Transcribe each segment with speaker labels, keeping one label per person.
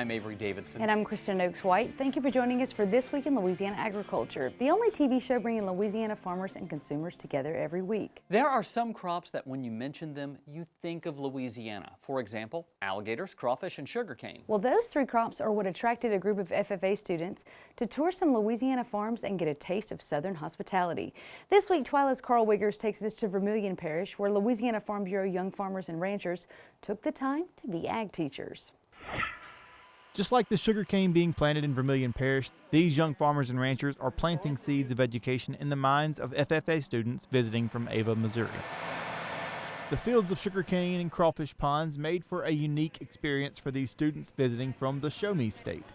Speaker 1: I'm Avery Davidson.
Speaker 2: And I'm Kristen Oakes-White. Thank you for joining us for This Week in Louisiana Agriculture, the only TV show bringing Louisiana farmers and consumers together every week.
Speaker 1: There are some crops that when you mention them, you think of Louisiana. For example, alligators, crawfish, and sugarcane.
Speaker 2: Well, those three crops are what attracted a group of FFA students to tour some Louisiana farms and get a taste of Southern hospitality. This week, TWILA's Carl Wiggers takes us to Vermilion Parish, where Louisiana Farm Bureau young farmers and ranchers took the time to be ag teachers.
Speaker 3: Just like the sugarcane being planted in Vermilion Parish, these young farmers and ranchers are planting seeds of education in the minds of FFA students visiting from Ava, Missouri. The fields of sugarcane and crawfish ponds made for a unique experience for these students visiting from the Show Me State.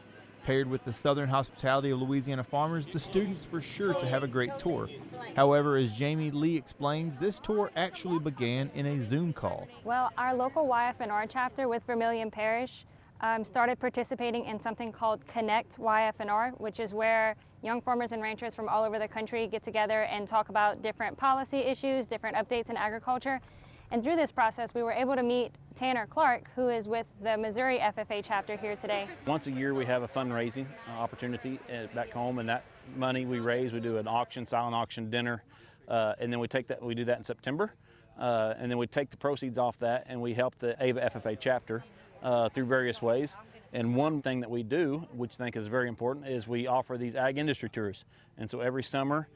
Speaker 3: Paired with the Southern hospitality of Louisiana farmers, the students were sure to have a great tour. However, as Jamie Lee explains, this tour actually began in a Zoom call.
Speaker 4: Well, our local YFNR chapter with Vermilion Parish started participating in something called Connect YFNR, which is where young farmers and ranchers from all over the country get together and talk about different policy issues, different updates in agriculture. And through this process, we were able to meet Tanner Clark, who is with the Missouri FFA chapter here today.
Speaker 5: Once a year, we have a fundraising opportunity back home, and that money we raise, we do an auction, silent auction dinner, and then we do that in September, and then we take the proceeds off that and we help the Ava FFA chapter through various ways. And one thing that we do, which I think is very important, is we offer these ag industry tours. And so every summer,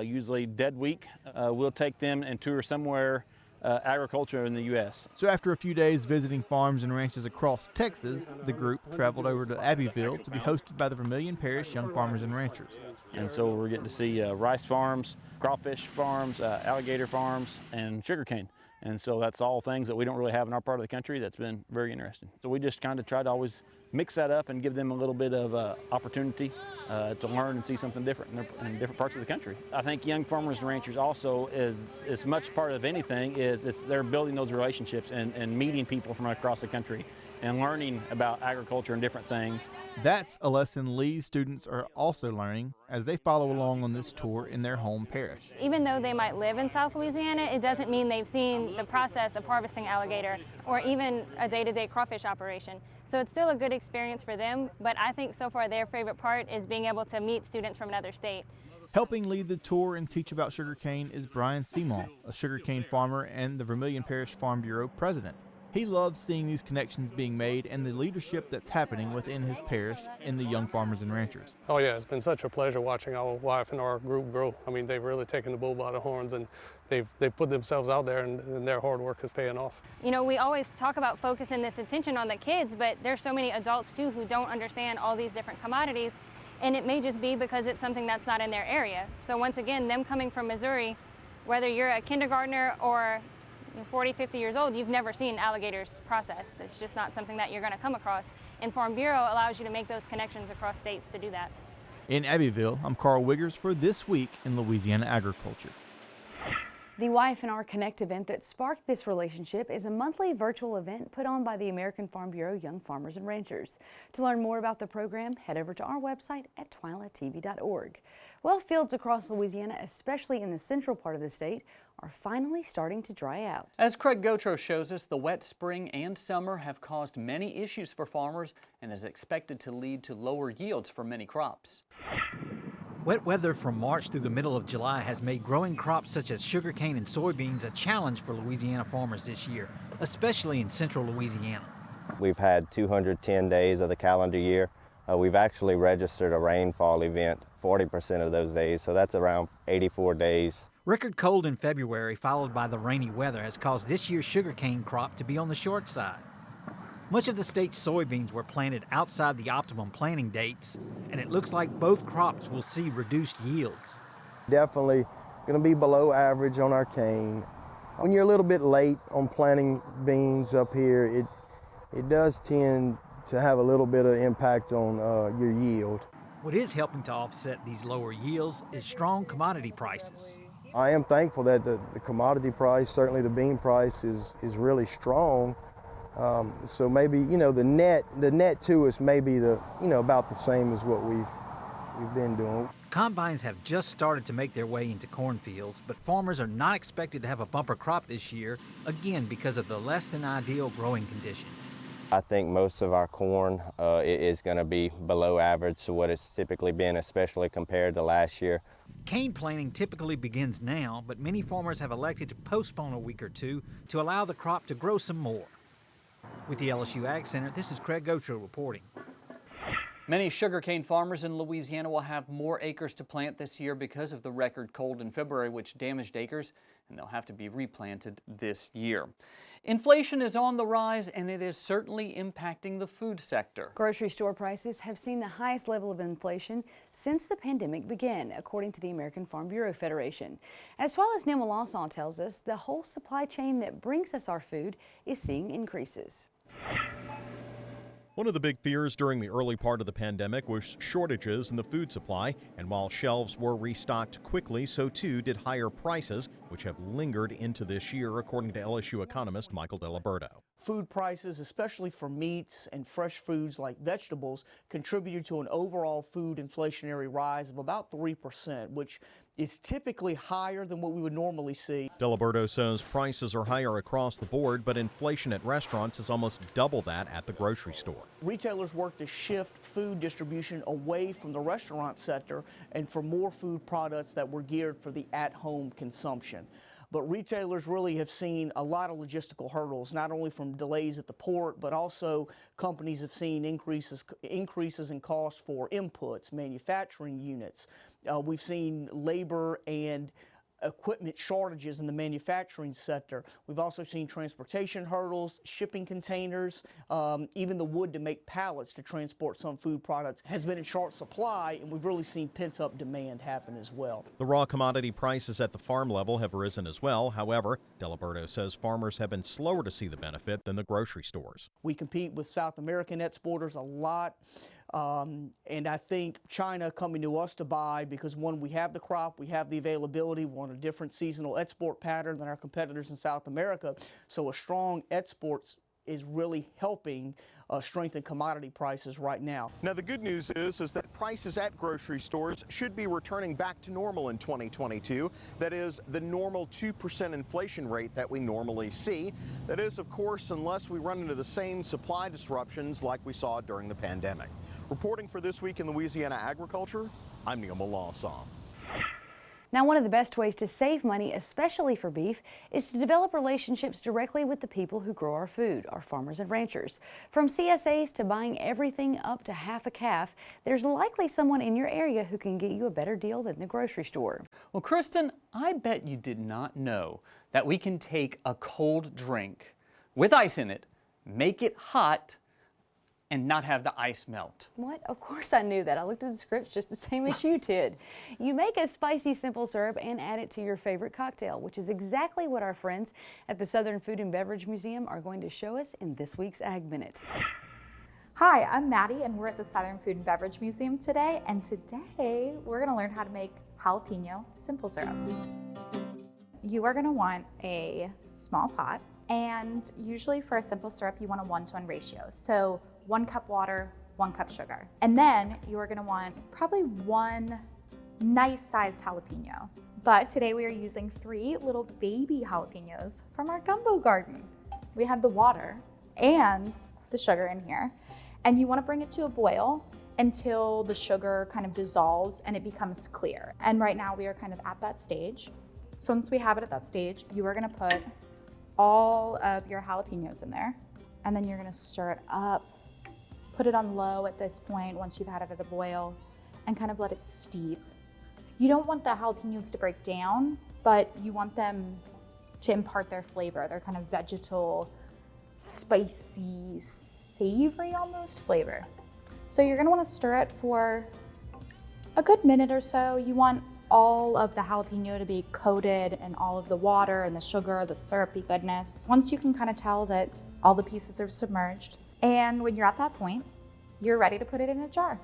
Speaker 5: usually dead week, we'll take them and tour somewhere agriculture in the U.S.
Speaker 3: So after a few days visiting farms and ranches across Texas, the group traveled over to Abbeville to be hosted by the Vermilion Parish Young Farmers and Ranchers.
Speaker 5: And so we're getting to see rice farms, crawfish farms, alligator farms, and sugarcane. And so that's all things that we don't really have in our part of the country. That's been very interesting. So we just kind of try to always mix that up and give them a little bit of opportunity to learn and see something different in different parts of the country. I think young farmers and ranchers also is as much part of anything is they're building those relationships and meeting people from across the country and learning about agriculture and different things.
Speaker 3: That's a lesson Lee's students are also learning as they follow along on this tour in their home parish.
Speaker 4: Even though they might live in South Louisiana, it doesn't mean they've seen the process of harvesting alligator or even a day-to-day crawfish operation. So it's still a good experience for them, but I think so far their favorite part is being able to meet students from another state.
Speaker 3: Helping lead the tour and teach about sugarcane is Brian Simon, a sugarcane farmer and the Vermilion Parish Farm Bureau president. He loves seeing these connections being made and the leadership that's happening within his parish in the young farmers and ranchers.
Speaker 6: Oh yeah, it's been such a pleasure watching our YFNR group grow. I mean, they've really taken the bull by the horns and they've put themselves out there and their hard work is paying off.
Speaker 4: You know, we always talk about focusing this attention on the kids, but there's so many adults too who don't understand all these different commodities, and it may just be because it's something that's not in their area. So once again, them coming from Missouri, whether you're a kindergartner or 40, 50 years old, you've never seen alligators processed. It's just not something that you're going to come across. And Farm Bureau allows you to make those connections across states to do that.
Speaker 3: In Abbeville, I'm Carl Wiggers for This Week in Louisiana Agriculture.
Speaker 2: The YFNR Connect event that sparked this relationship is a monthly virtual event put on by the American Farm Bureau Young Farmers and Ranchers. To learn more about the program, head over to our website at twilatv.org. Well, fields across Louisiana, especially in the central part of the state, are finally starting to dry out.
Speaker 1: As Craig Gotro shows us, the wet spring and summer have caused many issues for farmers and is expected to lead to lower yields for many crops.
Speaker 7: Wet weather from March through the middle of July has made growing crops such as sugarcane and soybeans a challenge for Louisiana farmers this year, especially in central Louisiana.
Speaker 8: We've had 210 days of the calendar year. We've actually registered a rainfall event 40% of those days, so that's around 84 days.
Speaker 7: Record cold in February, followed by the rainy weather, has caused this year's sugarcane crop to be on the short side. Much of the state's soybeans were planted outside the optimum planting dates, and it looks like both crops will see reduced yields.
Speaker 9: Definitely going to be below average on our cane. When you're a little bit late on planting beans up here, it does tend to have a little bit of impact on your yield.
Speaker 7: What is helping to offset these lower yields is strong commodity prices.
Speaker 9: I am thankful that the commodity price, certainly the bean price, is really strong. So maybe, you know, the net to us may be about the same as what we've been doing.
Speaker 7: Combines have just started to make their way into cornfields, but farmers are not expected to have a bumper crop this year, again because of the less than ideal growing conditions.
Speaker 8: I think most of our corn is going to be below average to what it's typically been, especially compared to last year.
Speaker 7: Cane planting typically begins now, but many farmers have elected to postpone a week or two to allow the crop to grow some more. With the LSU Ag Center, this is Craig Gautreaux reporting.
Speaker 1: Many sugarcane farmers in Louisiana will have more acres to plant this year because of the record cold in February, which damaged acres, and they'll have to be replanted this year. Inflation is on the rise, and it is certainly impacting the food sector.
Speaker 2: Grocery store prices have seen the highest level of inflation since the pandemic began, according to the American Farm Bureau Federation. As well as Nima Lawson tells us, the whole supply chain that brings us our food is seeing increases.
Speaker 10: One of the big fears during the early part of the pandemic was shortages in the food supply, and while shelves were restocked quickly, so too did higher prices, which have lingered into this year, according to LSU economist Michael Delaberto.
Speaker 11: Food prices, especially for meats and fresh foods like vegetables, contributed to an overall food inflationary rise of about 3%, which is typically higher than what we would normally see.
Speaker 10: Delaberto says prices are higher across the board, but inflation at restaurants is almost double that at the grocery store.
Speaker 11: Retailers work to shift food distribution away from the restaurant sector and for more food products that were geared for the at-home consumption. But retailers really have seen a lot of logistical hurdles, not only from delays at the port, but also companies have seen increases in cost for inputs, manufacturing units. We've seen labor and equipment shortages in the manufacturing sector. We've also seen transportation hurdles, shipping containers, even the wood to make pallets to transport some food products has been in short supply, and we've really seen pent-up demand happen as well.
Speaker 10: The raw commodity prices at the farm level have risen as well. However, Delaberto says farmers have been slower to see the benefit than the grocery stores.
Speaker 11: We compete with South American exporters a lot. And I think China coming to us to buy because, one, we have the crop, we have the availability, we're on a different seasonal export pattern than our competitors in South America. So a strong exports is really helping strengthen commodity prices right now.
Speaker 10: Now, the good news is that prices at grocery stores should be returning back to normal in 2022. That is the normal 2% inflation rate that we normally see. That is, of course, unless we run into the same supply disruptions like we saw during the pandemic. Reporting for This Week in Louisiana Agriculture, I'm Nima Lawson.
Speaker 2: Now, one of the best ways to save money, especially for beef, is to develop relationships directly with the people who grow our food, our farmers and ranchers. From CSAs to buying everything up to half a calf, there's likely someone in your area who can get you a better deal than the grocery store.
Speaker 1: Well, Kristen, I bet you did not know that we can take a cold drink with ice in it, make it hot, and not have the ice melt.
Speaker 2: What? Of course I knew that. I looked at the scripts just the same as you did. You make a spicy simple syrup and add it to your favorite cocktail, which is exactly what our friends at the Southern Food and Beverage Museum are going to show us in this week's Ag Minute.
Speaker 12: Hi, I'm Maddie, and we're at the Southern Food and Beverage Museum today, and today we're going to learn how to make jalapeno simple syrup. You are going to want a small pot, and usually for a simple syrup you want a 1-to-1 ratio. So 1 cup water, 1 cup sugar. And then you are gonna want probably 1 nice sized jalapeno. But today we are using 3 little baby jalapenos from our gumbo garden. We have the water and the sugar in here. And you wanna bring it to a boil until the sugar kind of dissolves and it becomes clear. And right now we are kind of at that stage. So once we have it at that stage, you are gonna put all of your jalapenos in there, and then you're gonna stir it up. Put it on low at this point once you've had it at a boil, and kind of let it steep. You don't want the jalapenos to break down, but you want them to impart their flavor, their kind of vegetal, spicy, savory almost flavor. So you're gonna wanna stir it for a good minute or so. You want all of the jalapeno to be coated in all of the water and the sugar, the syrupy goodness. Once you can kind of tell that all the pieces are submerged, and when you're at that point, you're ready to put it in a jar.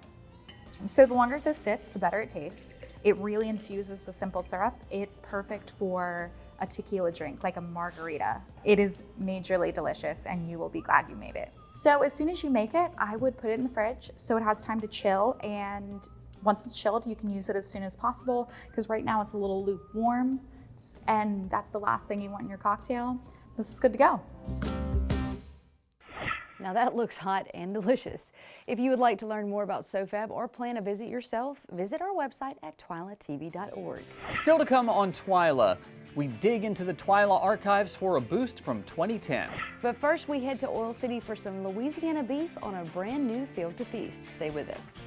Speaker 12: So the longer this sits, the better it tastes. It really infuses the simple syrup. It's perfect for a tequila drink, like a margarita. It is majorly delicious, and you will be glad you made it. So as soon as you make it, I would put it in the fridge so it has time to chill, and once it's chilled, you can use it as soon as possible, because right now it's a little lukewarm, and that's the last thing you want in your cocktail. This is good to go.
Speaker 2: Now that looks hot and delicious. If you would like to learn more about SOFAB or plan a visit yourself, visit our website at twilatv.org.
Speaker 1: Still to come on TWILA, we dig into the TWILA archives for a boost from 2010.
Speaker 2: But first we head to Oil City for some Louisiana beef on a brand new Field to Feast. Stay with us.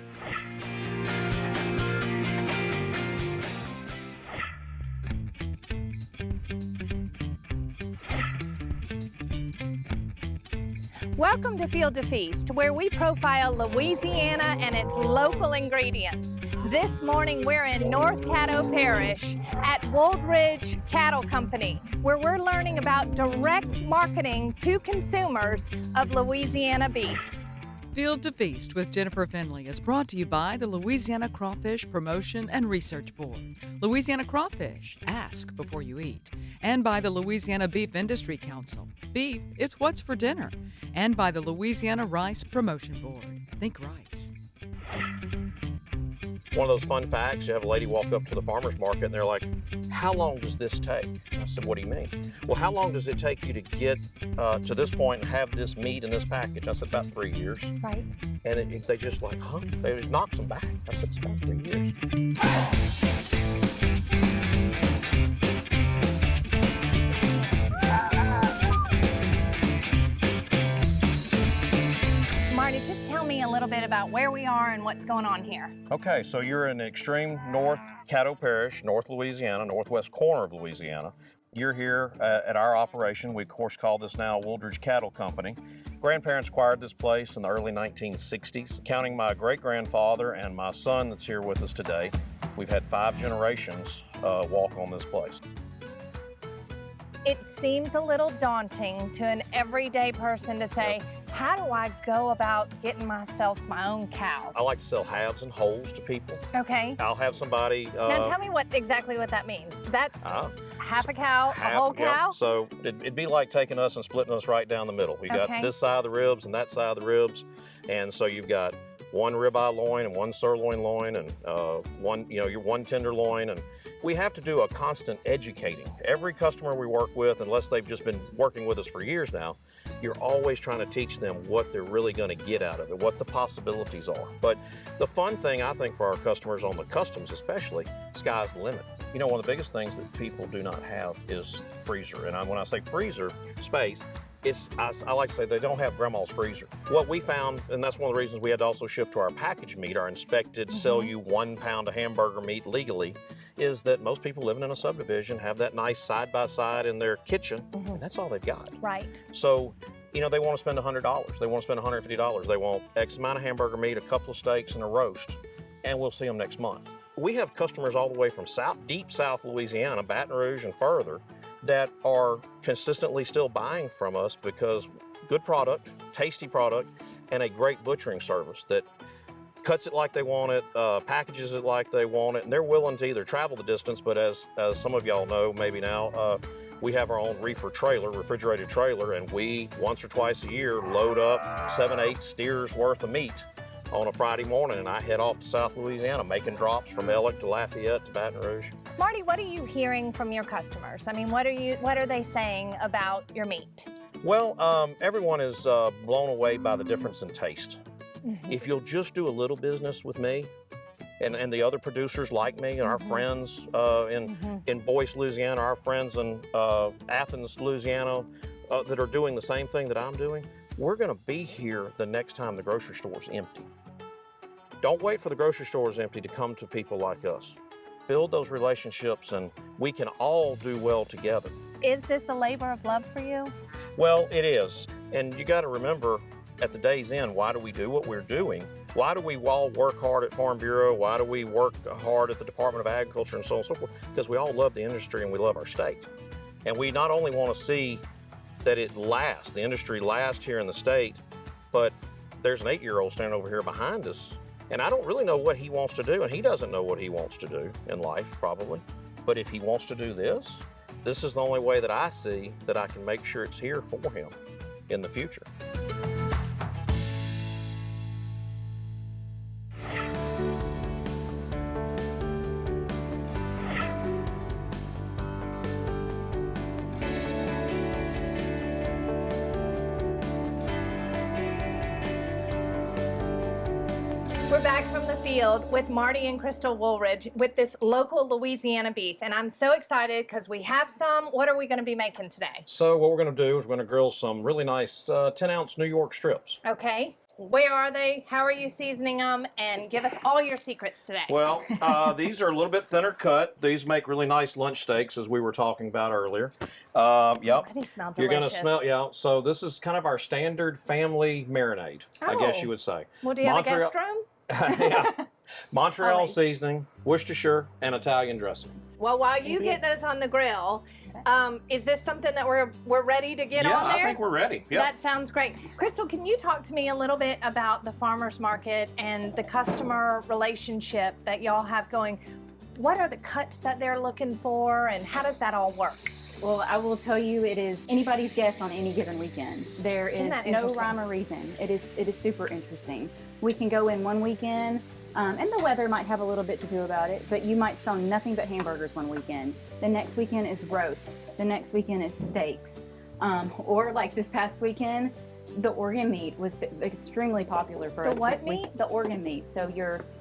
Speaker 13: Welcome to Field to Feast, where we profile Louisiana and its local ingredients. This morning we're in North Caddo Parish at Woldridge Cattle Company, where we're learning about direct marketing to consumers of Louisiana beef.
Speaker 14: Field to Feast with Jennifer Finley is brought to you by the Louisiana Crawfish Promotion and Research Board, Louisiana Crawfish, ask before you eat, and by the Louisiana Beef Industry Council, beef, it's what's for dinner, and by the Louisiana Rice Promotion Board, think rice.
Speaker 15: One of those fun facts, you have a lady walk up to the farmer's market and they're like, how long does this take? I said, what do you mean? Well, how long does it take you to get to this point and have this meat in this package? I said, about 3 years.
Speaker 13: Right.
Speaker 15: And they just like, huh? They just knocks them back. I said, it's about 3 years.
Speaker 13: Marty, just tell me a little bit about where we are and what's going on here.
Speaker 15: Okay, so you're in the extreme North Caddo Parish, North Louisiana, northwest corner of Louisiana. You're here at our operation. We, of course, call this now Woldridge Cattle Company. Grandparents acquired this place in the early 1960s. Counting my great-grandfather and my son that's here with us today, we've had 5 generations walk on this place.
Speaker 13: It seems a little daunting to an everyday person to say, how do I go about getting myself my own cow?
Speaker 15: I like to sell halves and wholes to people.
Speaker 13: Okay.
Speaker 15: I'll have somebody...
Speaker 13: now tell me exactly what that means. That half a cow, a whole cow?
Speaker 15: Yeah. So it'd be like taking us and splitting us right down the middle. We got this side of the ribs and that side of the ribs. And so you've got one ribeye loin and one sirloin loin and your one tenderloin. And we have to do a constant educating. Every customer we work with, unless they've just been working with us for years now, you're always trying to teach them what they're really going to get out of it, what the possibilities are. But the fun thing, I think, for our customers on the customs especially, sky's the limit. You know, one of the biggest things that people do not have is freezer. And when I say freezer space, I like to say they don't have grandma's freezer. What we found, and that's one of the reasons we had to also shift to our packaged meat, our inspected, sell you 1 pound of hamburger meat legally, is that most people living in a subdivision have that nice side-by-side in their kitchen, and that's all they've got.
Speaker 13: Right.
Speaker 15: So, you know, they want to spend $100. They want to spend $150. They want X amount of hamburger meat, a couple of steaks, and a roast, and we'll see them next month. We have customers all the way from deep South Louisiana, Baton Rouge and further, that are consistently still buying from us because good product, tasty product, and a great butchering service that cuts it like they want it, packages it like they want it, and they're willing to either travel the distance, but as some of y'all know maybe now, we have our own reefer trailer, refrigerated trailer, and we, once or twice a year, load up 7-8 steers worth of meat on a Friday morning, and I head off to South Louisiana, making drops from Ellick to Lafayette to Baton Rouge.
Speaker 13: Marty, what are you hearing from your customers? I mean, what are they saying about your meat?
Speaker 15: Well, everyone is blown away by the difference in taste. If you'll just do a little business with me and the other producers like me and our friends in Boyce, Louisiana, our friends in Athens, Louisiana, that are doing the same thing that I'm doing, we're going to be here the next time the grocery store's empty. Don't wait for the grocery stores empty to come to people like us. Build those relationships and we can all do well together.
Speaker 13: Is this a labor of love for you?
Speaker 15: Well, it is. And you got to remember, at the day's end, why do we do what we're doing? Why do we all work hard at Farm Bureau? Why do we work hard at the Department of Agriculture and so on and so forth? Because we all love the industry and we love our state. And we not only want to see that it lasts, the industry lasts here in the state, but there's an 8-year-old standing over here behind us, and I don't really know what he wants to do, and he doesn't know what he wants to do in life, probably. But if he wants to do this, this is the only way that I see that I can make sure it's here for him in the future.
Speaker 13: We're back from the field with Marty and Crystal Woolridge with this local Louisiana beef, and I'm so excited because we have some. What are we going to be making today?
Speaker 15: So what we're going to do is we're going to grill some really nice 10-ounce New York strips.
Speaker 13: Okay. Where are they? How are you seasoning them? And give us all your secrets today.
Speaker 15: Well, these are a little bit thinner cut. These make really nice lunch steaks, as we were talking about earlier. Yep.
Speaker 13: Already smell delicious.
Speaker 15: You're going to smell, yeah. So this is kind of our standard family marinade, I guess you would say.
Speaker 13: Well, do you have a guest room?
Speaker 15: Yeah. Montreal seasoning, Worcestershire, and Italian dressing.
Speaker 13: Well, while you get those on the grill, is this something that we're ready to get on there?
Speaker 15: Yeah, I think we're ready. Yep.
Speaker 13: That sounds great. Crystal, can you talk to me a little bit about the farmers market and the customer relationship that y'all have going? What are the cuts that they're looking for, and how does that all work?
Speaker 2: Well, I will tell you, it is anybody's guess on any given weekend. There is no rhyme or reason. It is super interesting. We can go in one weekend, and the weather might have a little bit to do about it, but you might sell nothing but hamburgers one weekend. The next weekend is roast. The next weekend is steaks. Or like this past weekend, the organ meat was extremely popular for us.
Speaker 13: The what
Speaker 2: this week.
Speaker 13: meat?
Speaker 2: The organ meat. So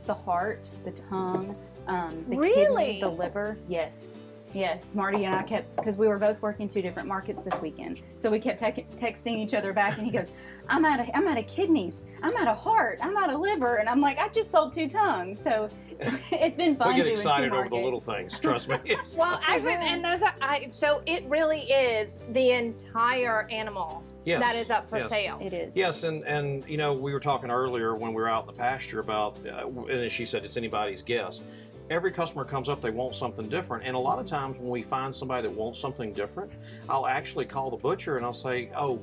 Speaker 2: the heart, the tongue, the
Speaker 13: Really?
Speaker 2: kidney, the liver. Yes. Yes, Marty and I kept, because we were both working 2 different markets this weekend, so we kept texting each other back, and he goes, I'm out of kidneys, I'm out of heart, I'm out of liver, and I'm like, I just sold 2 tongues, so it's been fun.
Speaker 15: We get
Speaker 2: doing
Speaker 15: excited
Speaker 2: 2
Speaker 15: over the
Speaker 2: markets.
Speaker 15: little things, trust me.
Speaker 13: Well, actually, and those are, so it really is the entire animal that is up for sale.
Speaker 2: It is.
Speaker 15: Yes, and you know, we were talking earlier when we were out in the pasture about, and she said it's anybody's guess. Every customer comes up, they want something different. And a lot of times when we find somebody that wants something different, I'll actually call the butcher and I'll say, oh,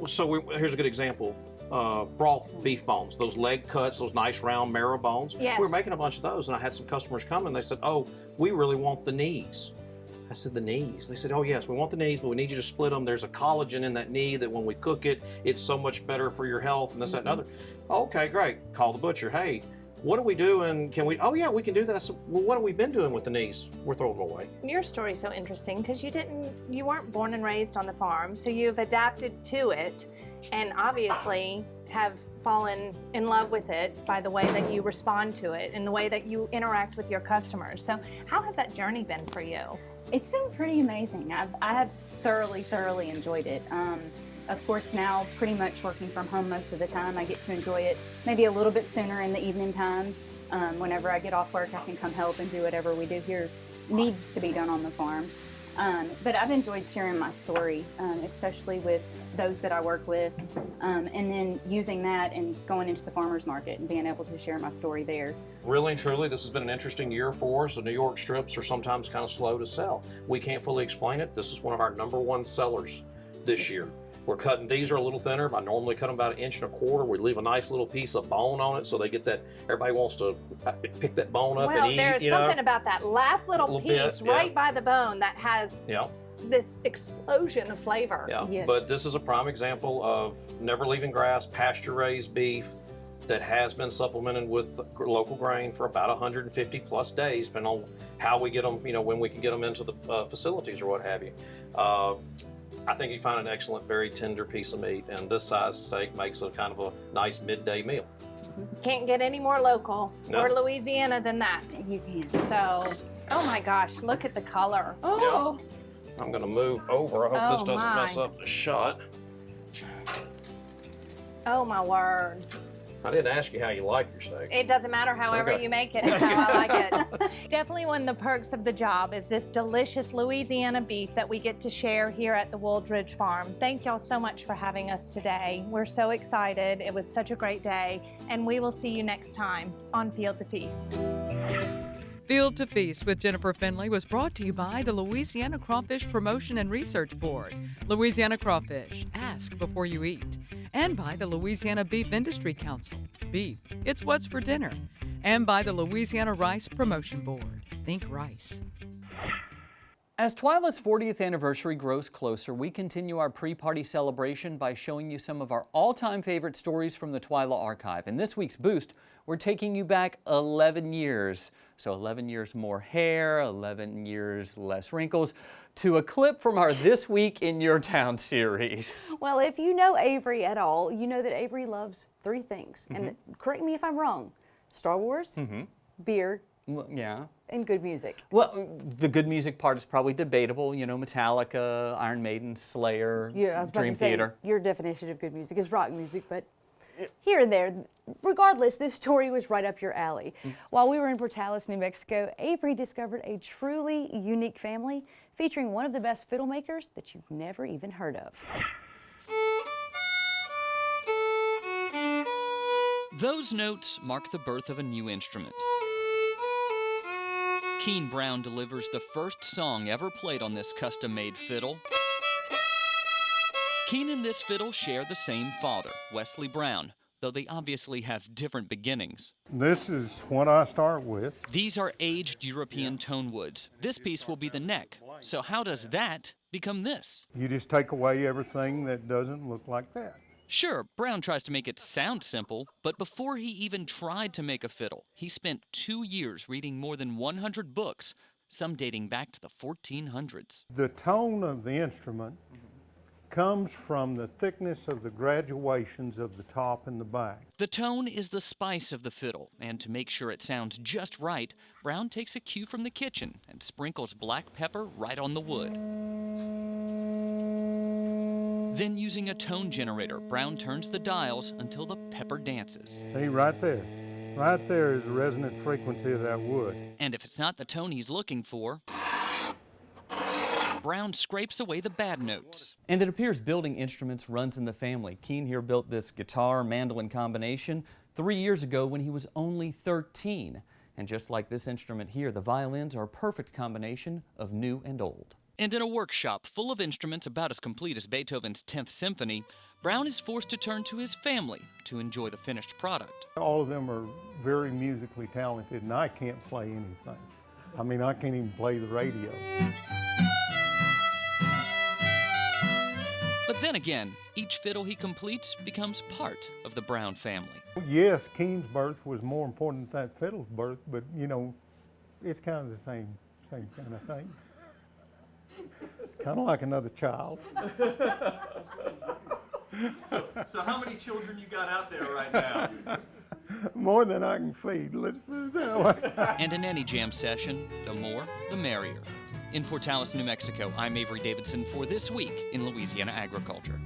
Speaker 15: so here's a good example. Broth beef bones, those leg cuts, those nice round marrow bones.
Speaker 13: Yes.
Speaker 15: We were making a bunch of those, and I had some customers come and they said, oh, we really want the knees. I said, the knees? They said, oh yes, we want the knees, but we need you to split them. There's a collagen in that knee that when we cook it, it's so much better for your health and this, that, and other. Okay, great. Call the butcher. Hey, what do we do, and can we, oh yeah, we can do that. I said, well, what have we been doing with the knees? We're throwing them away.
Speaker 13: Your story's so interesting because you weren't born and raised on the farm, so you've adapted to it and obviously have fallen in love with it by the way that you respond to it and the way that you interact with your customers. So how has that journey been for you?
Speaker 2: It's been pretty amazing. I have thoroughly enjoyed it. Of course, now pretty much working from home most of the time, I get to enjoy it maybe a little bit sooner in the evening times. Whenever I get off work, I can come help and do whatever we do here needs to be done on the farm. But I've enjoyed sharing my story, especially with those that I work with, and then using that and going into the farmer's market and being able to share my story there.
Speaker 15: Really and truly, this has been an interesting year for us. The New York strips are sometimes kind of slow to sell. We can't fully explain it. This is one of our #1 sellers this year. We're cutting, these are a little thinner. I normally cut them about 1.25 inches. We leave a nice little piece of bone on it so they get that, everybody wants to pick that bone up and eat.
Speaker 13: Well, there's something about that last little piece right by the bone that has this explosion of flavor.
Speaker 15: Yeah,
Speaker 2: yes.
Speaker 15: But this is a prime example of never leaving grass, pasture-raised beef that has been supplemented with local grain for about 150 plus days, depending on how we get them, you know, when we can get them into the facilities or what have you. I think you find an excellent, very tender piece of meat, and this size steak makes a kind of a nice midday meal.
Speaker 13: Can't get any more local or Louisiana than that.
Speaker 2: You can.
Speaker 13: So, oh my gosh, look at the color. Oh.
Speaker 15: Yeah. I'm gonna move over. I hope this doesn't mess up the shot.
Speaker 13: Oh my word.
Speaker 15: I didn't ask you how you like your steak.
Speaker 13: It doesn't matter however you make it, it's how I like it. Definitely one of the perks of the job is this delicious Louisiana beef that we get to share here at the Woolridge Farm. Thank y'all so much for having us today. We're so excited. It was such a great day, and we will see you next time on Field to Feast.
Speaker 14: Field to Feast with Jennifer Finley was brought to you by the Louisiana Crawfish Promotion and Research Board, Louisiana Crawfish, ask before you eat, and by the Louisiana Beef Industry Council, beef, it's what's for dinner, and by the Louisiana Rice Promotion Board, think rice.
Speaker 1: As TWILA's 40th anniversary grows closer, we continue our pre-party celebration by showing you some of our all-time favorite stories from the TWILA archive. In this week's Boost, we're taking you back 11 years. So 11 years more hair, 11 years less wrinkles, to a clip from our This Week in Your Town series.
Speaker 2: Well, if you know Avery at all, you know that Avery loves 3 things. And correct me if I'm wrong. Star Wars, beer,
Speaker 1: Well, yeah.
Speaker 2: and good music.
Speaker 1: Well, the good music part is probably debatable. You know, Metallica, Iron Maiden, Slayer,
Speaker 2: Yeah, I was about
Speaker 1: Dream
Speaker 2: to say,
Speaker 1: Theater.
Speaker 2: your definition of good music is rock music, but here and there. Regardless, this story was right up your alley. While we were in Portales, New Mexico, Avery discovered a truly unique family featuring one of the best fiddle makers that you've never even heard of.
Speaker 1: Those notes mark the birth of a new instrument. Keen Brown delivers the first song ever played on this custom-made fiddle. Keen and this fiddle share the same father, Wesley Brown, though they obviously have different beginnings.
Speaker 16: This is what I start with.
Speaker 1: These are aged European tone woods. This piece will be the neck. So how does that become this?
Speaker 16: You just take away everything that doesn't look like that.
Speaker 1: Sure, Brown tries to make it sound simple, but before he even tried to make a fiddle, he spent 2 years reading more than 100 books, some dating back to the 1400s.
Speaker 16: The tone of the instrument comes from the thickness of the graduations of the top and the back.
Speaker 1: The tone is the spice of the fiddle, and to make sure it sounds just right, Brown takes a cue from the kitchen and sprinkles black pepper right on the wood. Then using a tone generator, Brown turns the dials until the pepper dances.
Speaker 16: See, right there. Right there is the resonant frequency of that wood.
Speaker 1: And if it's not the tone he's looking for, Brown scrapes away the bad notes. And it appears building instruments runs in the family. Keen here built this guitar-mandolin combination 3 years ago when he was only 13. And just like this instrument here, the violins are a perfect combination of new and old. And in a workshop full of instruments about as complete as Beethoven's 10th Symphony, Brown is forced to turn to his family to enjoy the finished product.
Speaker 16: All of them are very musically talented, and I can't play anything. I mean, I can't even play the radio.
Speaker 1: But then again, each fiddle he completes becomes part of the Brown family.
Speaker 16: Yes, Keen's birth was more important than that fiddle's birth, but you know, it's kind of the same kind of thing. Kind of like another child.
Speaker 1: So how many children you got out there right now?
Speaker 16: More than I can feed, let's put it that way.
Speaker 1: And in any jam session, the more, the merrier. In Portales, New Mexico, I'm Avery Davidson for This Week in Louisiana Agriculture.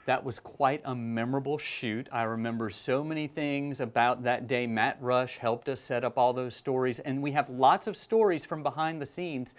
Speaker 1: That was quite a memorable shoot. I remember so many things about that day. Matt Rush helped us set up all those stories, and we have lots of stories from behind the scenes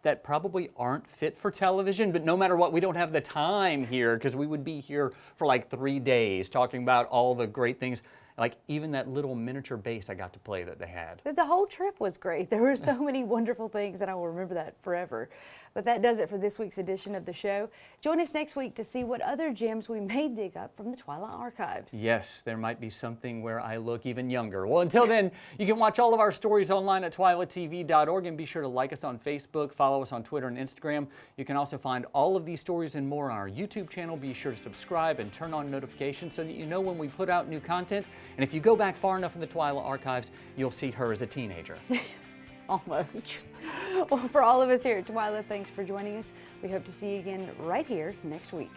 Speaker 1: that probably aren't fit for television, but no matter what, we don't have the time here because we would be here for like 3 days talking about all the great things, like even that little miniature bass I got to play that they had.
Speaker 2: The whole trip was great. There were so many wonderful things, and I will remember that forever. But that does it for this week's edition of the show. Join us next week to see what other gems we may dig up from the TWILA archives.
Speaker 1: Yes, there might be something where I look even younger. Well, until then, you can watch all of our stories online at twilatv.org, and be sure to like us on Facebook, follow us on Twitter and Instagram. You can also find all of these stories and more on our YouTube channel. Be sure to subscribe and turn on notifications so that you know when we put out new content. And if you go back far enough in the TWILA archives, you'll see her as a teenager.
Speaker 2: Almost. Well, for all of us here at TWILA, thanks for joining us. We hope to see you again right here next week.